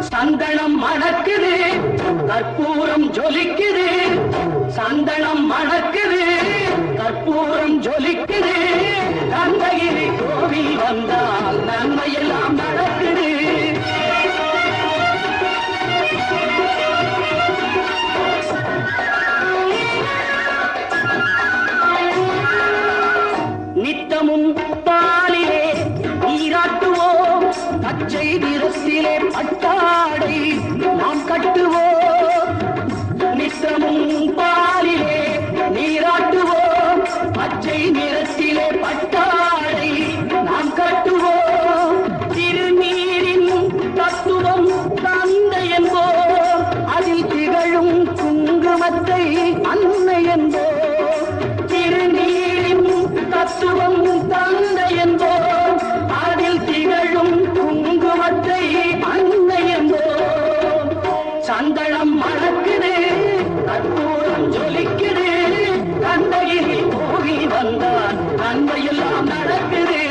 சந்தனம் மணக்குது கற்பூரம் ஜொலிக்குது சந்தனம் மணக்குது கற்பூரம் ஜொலிக்குது கந்தகிரி கோவில் வந்தால் நன்மையெல்லாம் நடக்குது நித்தமும் பாலிலே நீராட்டுவோம் பச்சை நிறத்திலே பட்டாடை நாம் கட்டுவோம் நித்தமும் பாலிலே நீராட்டுவோம் பச்சை நிறத்திலே பட்டாடை நாம் கட்டுவோம் திருநீரின் தத்துவம் தந்தை என்போம் அதில் திகழும் குங்குமத்தை அன்னை என்போம் திருநீரின் தத்துவம் தந்தை என்போம் அதில் திகழும் குங்குமத்தை அன்னை என்போம் சந்தனம் மணக்குது கற்பூரம் ஜொலிக்குது கந்தகிரி கோவில் வந்தால் நன்மையெல்லாம் நடக்குது